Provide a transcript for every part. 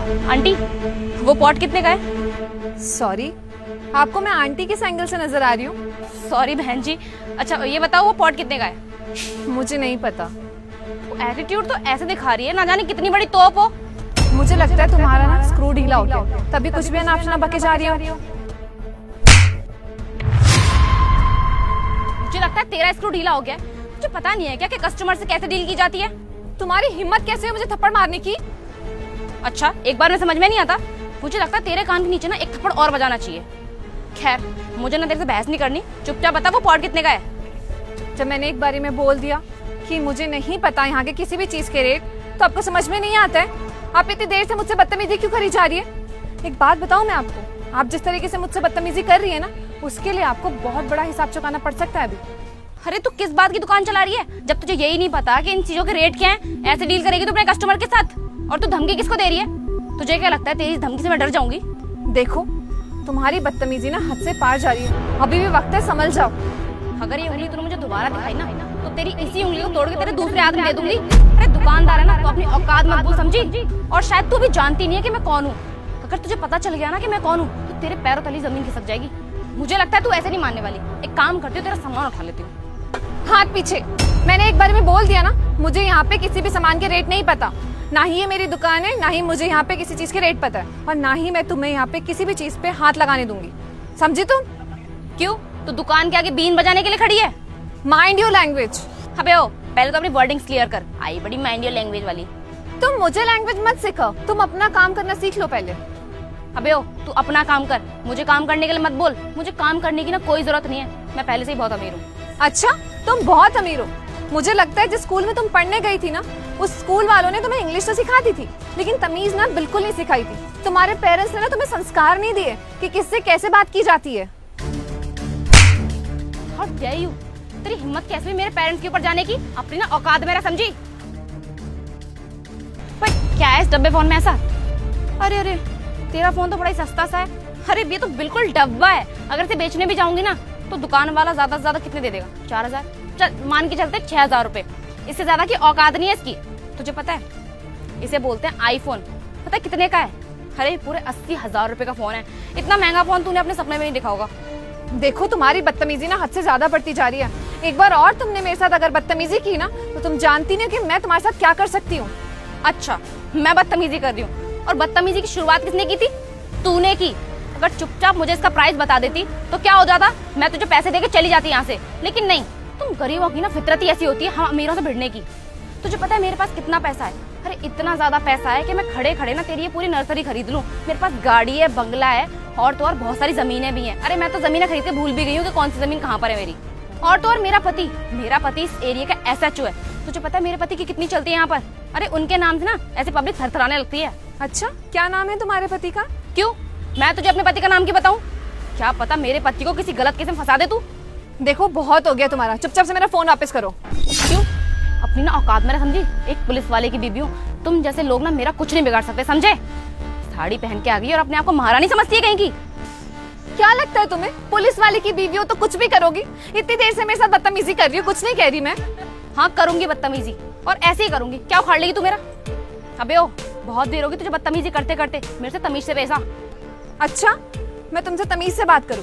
Aunty, वो pot कितने का है? सॉरी, आपको मैं आंटी किस एंगल से नजर आ रही हूँ? सॉरी बहन जी। अच्छा ये बताओ वो पॉट कितने का है? मुझे नहीं पता। एटीट्यूड तो ऐसे दिखा रही है ना जाने कितनी बड़ी तोप हो। मुझे लगता है तुम्हारा ना स्क्रू ढीला हो गया, तभी कुछ भी अनाप बके जा रही हो। मुझे लगता है तेरा स्क्रू ढीला हो गया है। मुझे पता नहीं है क्या कि कस्टमर से कैसे डील की जाती है। तुम्हारी हिम्मत कैसे है मुझे थप्पड़ मारने की? अच्छा एक बार में समझ में नहीं आता। मुझे लगता है तेरे कान के नीचे ना एक थप्पड़ और बजाना चाहिए। खैर मुझे ना तेरे से बहस नहीं करनी, चुपचाप बता वो पॉट कितने का है। जब मैंने एक बारी में बोल दिया कि मुझे नहीं पता यहाँ के किसी भी चीज के रेट, तो आपको समझ में नहीं आता है? आप इतनी देर से मुझसे बदतमीजी क्यों करी जा रही है? एक बात बताऊं मैं आपको, आप जिस तरीके से मुझसे बदतमीजी कर रही है ना, उसके लिए आपको बहुत बड़ा हिसाब चुकाना पड़ सकता है अभी। अरे तू किस बात की दुकान चला रही है जब तुझे यही नहीं पता कि इन चीजों के रेट क्या हैं? ऐसे डील करेगी तू अपने कस्टमर के साथ? और तू धमकी किसको दे रही है? तुझे क्या लगता है तेरी धमकी से मैं डर जाऊंगी? देखो तुम्हारी बदतमीजी ना हद से पार जा रही है, अभी भी वक्त है, संभल जाओ। अगर ये उंगली तूने मुझे दोबारा दिखाई ना तो तेरी इसी उंगली को तोड़ के तेरे दूसरे हाथ में दे दूंगी। अरे दुकानदार है ना, तो अपनी औकात मत भूल समझी। और शायद तू भी जानती नहीं है कि मैं कौन हूँ। अगर तुझे पता चल गया ना कि मैं कौन हूँ तो तेरे पैरों तले जमीन खिसक जाएगी। मुझे लगता है तू ऐसे नहीं मानने वाली। एक काम करती हूँ, तेरा सामान उठा लेती हूँ। हाथ पीछे। मैंने एक बार में बोल दिया ना, मुझे यहाँ पे किसी भी सामान के रेट नहीं पता। ना ही ये मेरी दुकान है, ना ही मुझे यहाँ पे किसी चीज के रेट पता है, और ना ही मैं तुम्हें यहाँ पे किसी भी चीज पे हाथ लगाने दूंगी, समझी तुम? क्यों, तू दुकान के आगे बीन बजाने के लिए खड़ी है? Mind your language. अबे ओ, पहले तो अपनी वर्डिंग्स क्लियर कर। आई बड़ी माइंड योर लैंग्वेज वाली। तुम मुझे लैंग्वेज मत सिखाओ, तुम अपना काम करना सीख लो पहले। अबे ओ, तू अपना काम कर, मुझे काम करने के लिए मत बोल। मुझे काम करने की ना कोई जरूरत नहीं है, मैं पहले से ही बहुत अमीर हूँ। अच्छा, तुम बहुत अमीर हो। मुझे लगता है जिस स्कूल में तुम पढ़ने गई थी ना, उस स्कूल वालों ने तुम्हें इंग्लिश तो सिखा दी थी, लेकिन तमीज ना बिल्कुल नहीं सिखाई थी। तुम्हारे पेरेंट्स ने ना तुम्हें संस्कार नहीं दिए कि किससे कैसे बात की जाती है। How dare you? तेरी हिम्मत कैसे हुई मेरे पेरेंट्स के ऊपर जाने की? अपनी ना औकात मेरा समझी। पर क्या है इस डब्बे फोन में ऐसा? अरे अरे, तेरा फोन तो बड़ा ही सस्ता सा है। अरे ये तो बिल्कुल डब्बा है। अगर इसे बेचने भी जाऊंगी ना तो दुकान वाला ज्यादा से ज्यादा कितने दे देगा? 4000? चल मान के चलते 6000 रुपए। इससे ज्यादा की औकात नहीं है इसकी। तुझे पता है इसे बोलते हैं आईफोन। पता है कितने का है? अरे पूरे 80,000 रुपए का फोन है। इतना महंगा फोन तूने अपने सपने में नहीं देखा होगा। देखो तुम्हारी बदतमीजी ना हद से ज्यादा बढ़ती जा रही है। एक बार और तुमने मेरे साथ अगर बदतमीजी की ना तो तुम जानती नहीं कि मैं तुम्हारे साथ क्या कर सकती हूँ। अच्छा मैं बदतमीजी कर रही हूँ, और बदतमीजी की शुरुआत किसने की थी? तूने की। अगर चुपचाप मुझे इसका प्राइस बता देती तो क्या हो जाता? मैं तुझे पैसे देके चली जाती यहाँ से। लेकिन नहीं, तुम गरीबों की ना फितरत ही ऐसी होती है, हम अमीरों से भिड़ने की। तुझे पता है मेरे पास कितना पैसा है? अरे इतना ज्यादा पैसा है कि मैं खड़े खड़े ना तेरी ये पूरी नर्सरी खरीद लूं। मेरे पास गाड़ी है, बंगला है, और तो और बहुत सारी जमीनें भी हैं। अरे मैं तो जमीनें खरीद के भूल भी गई हूँ कि कौन सी जमीन कहाँ पर है मेरी। और तो और मेरा पति इस एरिया का एसएचओ है। तुझे पता है मेरे पति की कितनी चलती है यहाँ पर? अरे उनके नाम से ना ऐसे पब्लिक थरथराने लगती है। अच्छा, क्या नाम है तुम्हारे पति का? क्यों, मैं तुझे अपने पति का नाम क्यों बताऊं? क्या पता मेरे पति को किसी गलत केस में फंसा दे तू। देखो बहुत हो गया तुम्हारा, चुपचाप से मेरा फोन वापस करो। क्यों? अपनी ना औकात मेरा समझी। एक पुलिस वाले की बीबी हूँ। तुम जैसे लोग ना मेरा कुछ नहीं बिगाड़ सकते, समझे? साड़ी पहन के आ गई और अपने आप को महारानी समझती है कहीं की। क्या लगता है तुम्हें पुलिस वाले की बीवी हो तो कुछ भी करोगी? इतनी देर से मेरे साथ बदतमीजी कर रही हो, कुछ नहीं कह रही मैं। हाँ करूंगी बदतमीजी, और ऐसे ही करूंगी। क्या उखाड़ लेगी तू मेरा? अबे ओ, बहुत देर होगी तुझे बदतमीजी करते करते। मेरे से तमीज से पैसा। अच्छा, मैं तुमसे तमीज से बात करूं?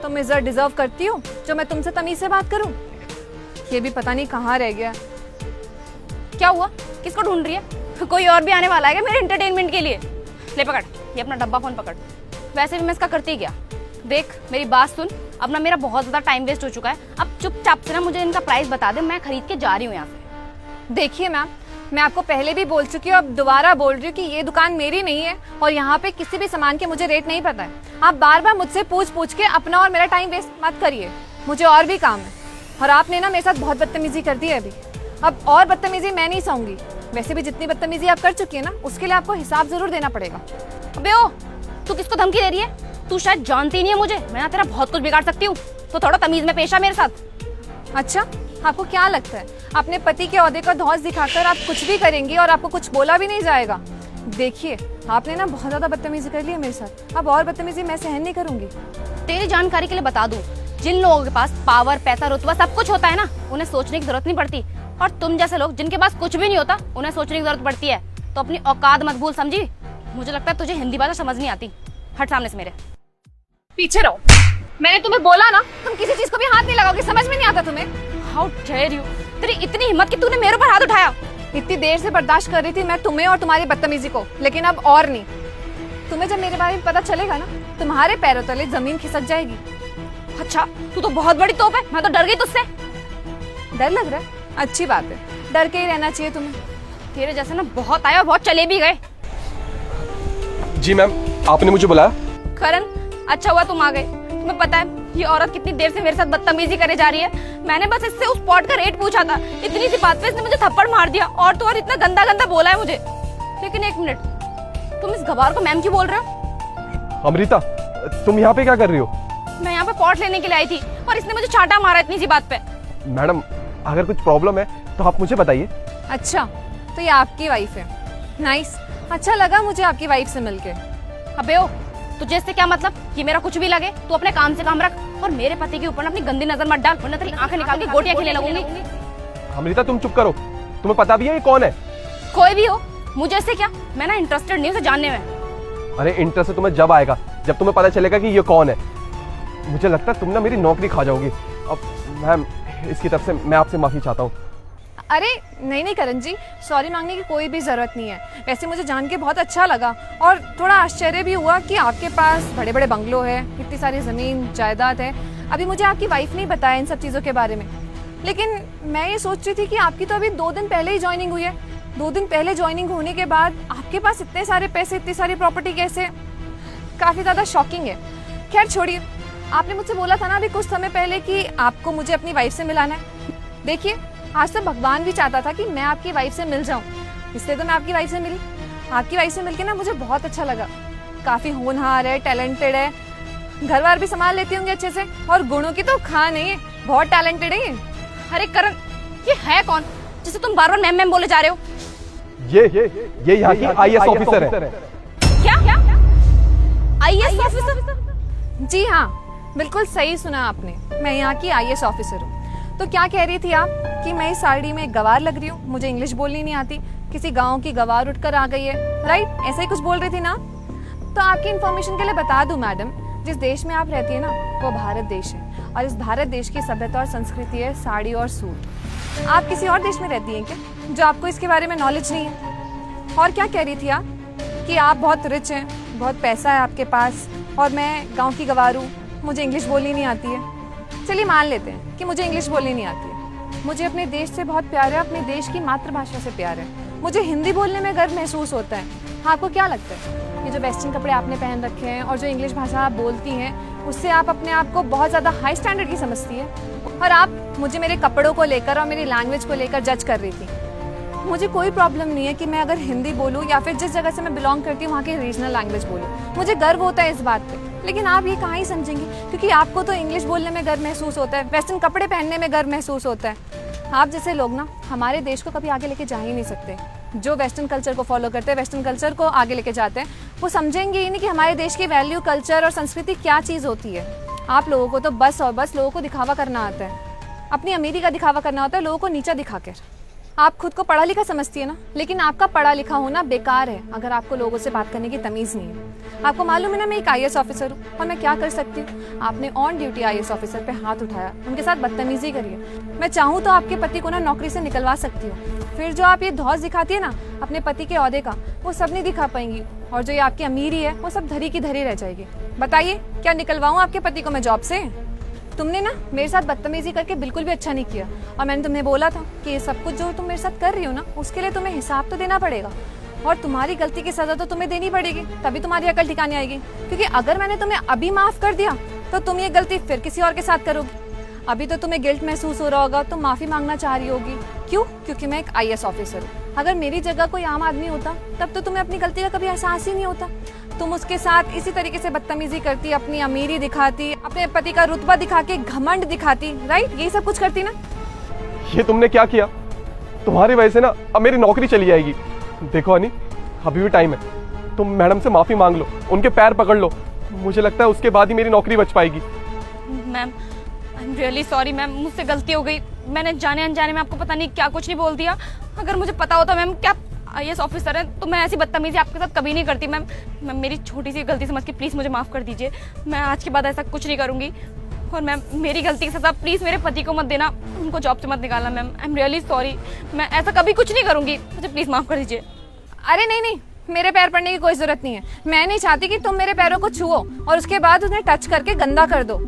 तुम इज्जत डिजर्व करती हो जो मैं तुमसे तमीज से बात करूं? ये भी पता नहीं कहाँ रह गया। क्या हुआ, किसको ढूंढ रही है? कोई और भी आने वाला है क्या मेरे एंटरटेनमेंट के लिए? ले पकड़, ये अपना डब्बा फोन पकड़। वैसे भी मैं इसका करती क्या। देख मेरी बात सुन, अब ना मेरा बहुत ज्यादा टाइम वेस्ट हो चुका है। अब चुपचाप से ना मुझे इनका प्राइस बता दे, मैं खरीद के जा रही हूँ यहाँ से। देखिए मैम, मैं आपको पहले भी बोल चुकी हूँ, अब दोबारा बोल रही हूँ कि ये दुकान मेरी नहीं है और यहाँ पे किसी भी सामान के मुझे रेट नहीं पता है। आप बार बार मुझसे पूछ पूछ के अपना और मेरा टाइम वेस्ट मत करिए, मुझे और भी काम है। और आपने ना मेरे साथ बहुत बदतमीजी कर दी है अभी, अब और बदतमीजी मैं नहीं सहूंगी। वैसे भी जितनी बदतमीजी आप कर चुकी है ना, उसके लिए आपको हिसाब जरूर देना पड़ेगा। अबे ओ, तू किसको धमकी दे रही है? तू शायद जानती नहीं है मुझे, मैं ना तेरा बहुत कुछ बिगाड़ सकती हूँ, तो थोड़ा तमीज में पेश आ मेरे साथ। अच्छा, आपको क्या लगता है अपने पति के ओहदे का धौंस दिखाकर आप कुछ भी करेंगी और आपको कुछ बोला भी नहीं जाएगा? देखिए आपने ना बहुत ज्यादा बदतमीजी कर ली है मेरे साथ, अब और बदतमीजी मैं सहन नहीं करूंगी। तेरी जानकारी के लिए बता दूं, जिन लोगों के पास पावर, पैसा, रुतबा सब कुछ होता है ना, उन्हें सोचने की जरूरत नहीं पड़ती। और तुम जैसे लोग जिनके पास कुछ भी नहीं होता, उन्हें सोचने की जरूरत पड़ती है। तो अपनी औकात मत भूल, समझी? मुझे लगता है तुझे हिंदी भाषा समझ नहीं आती। हट सामने से मेरे। पीछे रहो। मैंने तुम्हें बोला ना, तुम किसी चीज को भी हाथ नहीं लगाओगे, समझ में नहीं आता तुम्हें। हाउ डेयर यू, तेरी इतनी हिम्मत कि तूने मेरे ऊपर हाथ उठाया। इतनी देर से बर्दाश्त कर रही थी मैं तुम्हें और तुम्हारी बदतमीजी को, लेकिन अब और नहीं। तुम्हें जब मेरे बारे में पता चलेगा ना, तुम्हारे पैरों तले जमीन खिसक जाएगी। अच्छा, तू तो बहुत बड़ी तोप है, मैं तो डर गई तुझसे। डर लग रहा है? अच्छी बात है, डर के ही रहना चाहिए तुम्हें। तेरे जैसे ना बहुत आए और बहुत चले भी गए। जी मैम, आपने मुझे बुलाया? करण, अच्छा हुआ तुम आ गए। तुम्हें पता है ये औरत कितनी देर से मेरे साथ बदतमीजी करे जा रही है। मैंने बस इससे उस पॉट का रेट पूछा था, इतनी सी बात पे इसने मुझे थप्पड़ मार दिया और तो और इतना गंदा गंदा बोला है मुझे। लेकिन एक मिनट, तुम इस गवार को मैम क्यों बोल रहे हो? अमृता, तुम यहाँ पे क्या कर रही हो? मैं यहाँ पे पॉट लेने के लिए आई थी और इसने मुझे छांटा मारा इतनी सी बात पे। मैडम, अगर कुछ प्रॉब्लम है तो आप मुझे बताइए। अच्छा, तो ये आपकी वाइफ है। नाइस, अच्छा लगा मुझे आपकी वाइफ से मिलके। अबे ओ, तुझे इससे क्या मतलब? ये मेरा कुछ भी लगे, तू अपने काम से काम रख और मेरे पति के ऊपर अपनी गंदी नजर मत डाल, वरना तेरी आंखें निकाल के गोटियां खेलने लगूंगी। अमृता, तुम चुप करो। तुम्हें पता भी है ये कौन है? कोई भी हो, मुझे इससे क्या, मैं ना इंटरेस्टेड नहीं हूं उसे जानने में। अरे इंटरेस्ट तो तुम्हें जब आएगा जब तुम्हें पता चलेगा कि ये कौन है। मुझे लगता है तुम ना मेरी नौकरी खा जाओगी। अब मैम, इसकी तरफ से मैं आपसे माफी चाहता हूँ। अरे नहीं करण जी, सॉरी मांगने की कोई भी जरूरत नहीं है। वैसे मुझे जान के बहुत अच्छा लगा और थोड़ा आश्चर्य भी हुआ कि आपके पास बड़े बड़े बंगलो है, इतनी सारी जमीन जायदाद है। अभी मुझे आपकी वाइफ ने बताया इन सब चीज़ों के बारे में, लेकिन मैं ये सोच रही थी कि आपकी तो अभी 2 दिन पहले ही ज्वाइनिंग हुई है। 2 दिन पहले ज्वाइनिंग होने के बाद आपके पास इतने सारे पैसे, इतनी सारी प्रॉपर्टी कैसे? काफ़ी ज़्यादा शॉकिंग है। खैर छोड़िए, आपने मुझसे बोला था ना अभी कुछ समय पहले कि आपको मुझे अपनी वाइफ से मिलाना है। देखिए, आज तो भगवान भी चाहता था कि मैं आपकी वाइफ से मिल जाऊं, इसलिए तो मैं आपकी वाइफ से मिली। आपकी वाइफ से मिलके ना मुझे बहुत अच्छा लगा। काफ़ी होनहार है, टैलेंटेड है, घर बार भी संभाल लेती होंगी अच्छे से, और गुणों की तो खा नहीं है, बहुत टैलेंटेड है ये। अरे करण, ये है कौन जिसे तुम बार बार मैम मैम बोले जा रहे हो? ये यहाँ की IAS ऑफिसर है। क्या IAS ऑफिसर? जी हाँ, बिल्कुल सही सुना आपने, मैं यहाँ की IAS ऑफिसर हूँ। तो क्या कह रही थी आप कि मैं इस साड़ी में गवार लग रही हूँ, मुझे इंग्लिश बोलनी नहीं आती, किसी गांव की गवार उठकर आ गई है, राइट? ऐसा ही कुछ बोल रही थी ना? तो आपकी इन्फॉर्मेशन के लिए बता दूं मैडम, जिस देश में आप रहती है ना वो भारत देश है, और इस भारत देश की सभ्यता और संस्कृति है साड़ी और सूट। आप किसी और देश में रहती हैं क्या जो आपको इसके बारे में नॉलेज नहीं है? और क्या कह रही थी आप कि आप बहुत रिच हैं, बहुत पैसा है आपके पास, और मैं गाँव की गवार हूँ, मुझे इंग्लिश बोलनी नहीं आती है। चलिए मान लेते हैं कि मुझे इंग्लिश बोलनी नहीं आती है, मुझे अपने देश से बहुत प्यार है, अपने देश की मातृभाषा से प्यार है, मुझे हिंदी बोलने में गर्व महसूस होता है। आपको क्या लगता है, ये जो वेस्टर्न कपड़े आपने पहन रखे हैं और जो इंग्लिश भाषा आप बोलती हैं, उससे आप अपने आप को बहुत ज़्यादा हाई स्टैंडर्ड की समझती है, और आप मुझे मेरे कपड़ों को लेकर और मेरी लैंग्वेज को लेकर जज कर रही थी। मुझे कोई प्रॉब्लम नहीं है कि मैं अगर हिंदी बोलूँ या फिर जिस जगह से मैं बिलोंग करती हूँ वहाँ की रीजनल लैंग्वेज बोलूँ, मुझे गर्व होता है इस बात पे। लेकिन आप ये कहाँ ही समझेंगी, क्योंकि आपको तो इंग्लिश बोलने में गर्व महसूस होता है, वेस्टर्न कपड़े पहनने में गर्व महसूस होता है। आप जैसे लोग ना हमारे देश को कभी आगे लेके जा ही नहीं सकते। जो वेस्टर्न कल्चर को फॉलो करते हैं, वेस्टर्न कल्चर को आगे लेके जाते हैं, वो समझेंगे ही नहीं कि हमारे देश की वैल्यू, कल्चर और संस्कृति क्या चीज़ होती है। आप लोगों को तो बस और बस लोगों को दिखावा करना आता है, अपनी अमीरी का दिखावा करना होता है लोगों को नीचा दिखाकर। आप खुद को पढ़ा लिखा समझती है ना, लेकिन आपका पढ़ा लिखा होना बेकार है अगर आपको लोगों से बात करने की तमीज़ नहीं है। आपको मालूम है ना मैं एक IAS ऑफिसर हूँ, और मैं क्या कर सकती हूँ? आपने ऑन ड्यूटी IAS ऑफिसर पे हाथ उठाया, उनके साथ बदतमीजी करी है। मैं चाहूँ तो आपके पति को ना नौकरी से निकलवा सकती हूँ। फिर जो आप ये धौस दिखाती है ना अपने पति के ओहदे का, वो सब नहीं दिखा पाएंगी, और जो ये आपकी अमीरी है वो सब धरी की धरी रह जाएगी। बताइए, क्या निकलवाऊँ आपके पति को मैं जॉब से? तुमने ना मेरे साथ बदतमीजी करके बिल्कुल भी अच्छा नहीं किया, और मैंने तुम्हें बोला था कि ये सब कुछ जो तुम मेरे साथ कर रही हो ना, उसके लिए तुम्हें हिसाब तो देना पड़ेगा, और तुम्हारी गलती की सज़ा तो तुम्हें देनी पड़ेगी, तभी तुम्हारी अकल ठिकाने आएगी। क्योंकि अगर मैंने तुम्हें अभी माफ़ कर दिया तो तुम ये गलती फिर किसी और के साथ करोगी। अभी तो तुम्हें गिल्ट महसूस हो रहा होगा, तुम माफ़ी मांगना चाह रही होगी। क्यों? क्योंकि मैं एक IAS ऑफिसर हूँ। अगर मेरी जगह कोई आम आदमी होता तब तो तुम्हें अपनी गलती का कभी एहसास ही नहीं होता। तुम उसके साथ इसी तरीके से बदतमीजी करती, अपनी अमीरी दिखाती, अपने पति का रुतबा दिखा के घमंड दिखाती, राइट? यही सब कुछ करती ना। ये तुमने क्या किया? तुम्हारी वजह से ना अब मेरी नौकरी चली जाएगी। देखो अनी, अभी भी टाइम है, तुम मैडम से माफ़ी मांग लो, उनके पैर पकड़ लो। मुझे लगता है उसके बाद ही मेरी नौकरी बच पाएगी। Ma'am, I am really sorry ma'am, मुझसे गलती हो गई। मैंने जाने अनजाने में आपको पता नहीं क्या कुछ नहीं बोल दिया। अगर मुझे पता होता मैम, क्या IAS ऑफिसर हैं तो मैं ऐसी बदतमीजी आपके साथ कभी नहीं करती मैम। मैम मेरी छोटी सी गलती समझ के प्लीज़ मुझे माफ़ कर दीजिए। मैं आज के बाद ऐसा कुछ नहीं करूँगी। और मैम मेरी गलती की सज़ा प्लीज़ मेरे पति को मत देना, उनको जॉब से मत निकालना ma'am. I am really sorry, मैं ऐसा कभी कुछ नहीं करूँगी, मुझे प्लीज़ माफ़ कर दीजिए। अरे नहीं नहीं, मेरे पैर पड़ने की कोई जरूरत नहीं है। मैं नहीं चाहती कि तुम मेरे पैरों को छुओ और उसके बाद उन्हें टच करके गंदा कर दो।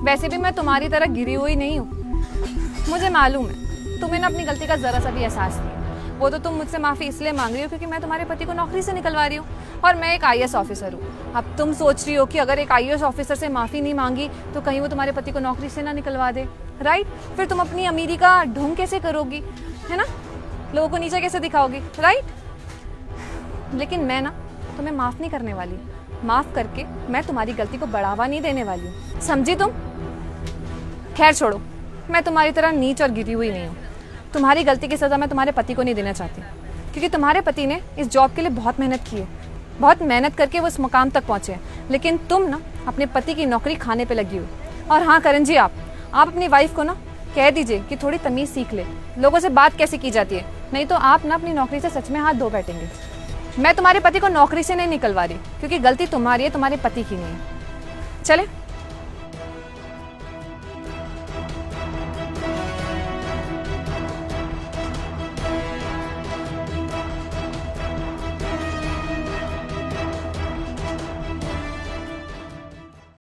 वैसे भी मैं तुम्हारी तरह गिरी हुई नहीं हूँ। मुझे मालूम है तुम्हें ना अपनी गलती का जरा सा भी एहसास नहीं है। वो तो तुम मुझसे माफ़ी इसलिए मांग रही हो क्योंकि मैं तुम्हारे पति को नौकरी से निकलवा रही हूँ और मैं एक IAS ऑफिसर हूँ। अब तुम सोच रही हो कि अगर एक IAS ऑफिसर से माफ़ी नहीं मांगी तो कहीं वो तुम्हारे पति को नौकरी से ना निकलवा दे, राइट? फिर तुम अपनी अमीरी का ढोंग कैसे करोगी, है ना? लोगों को नीचे कैसे दिखाओगी, राइट? लेकिन मैं ना तुम्हें माफ़ नहीं करने वाली। माफ़ करके मैं तुम्हारी गलती को बढ़ावा नहीं देने वाली हूँ, समझी तुम? खैर छोड़ो, मैं तुम्हारी तरह नीच और गिरी हुई नहीं हूँ। तुम्हारी गलती की सज़ा मैं तुम्हारे पति को नहीं देना चाहती क्योंकि तुम्हारे पति ने इस जॉब के लिए बहुत मेहनत की है, बहुत मेहनत करके वो इस मुकाम तक पहुँचे हैं। लेकिन तुम ना अपने पति की नौकरी खाने पे लगी हो। और हाँ करण जी, आप अपनी वाइफ को ना कह दीजिए कि थोड़ी तमीज़ सीख ले, लोगों से बात कैसे की जाती है, नहीं तो आप ना अपनी नौकरी से सच में हाथ धो बैठेंगे। मैं तुम्हारे पति को नौकरी से नहीं निकलवा रही क्योंकि गलती तुम्हारी है, तुम्हारे पति की नहीं है। चले।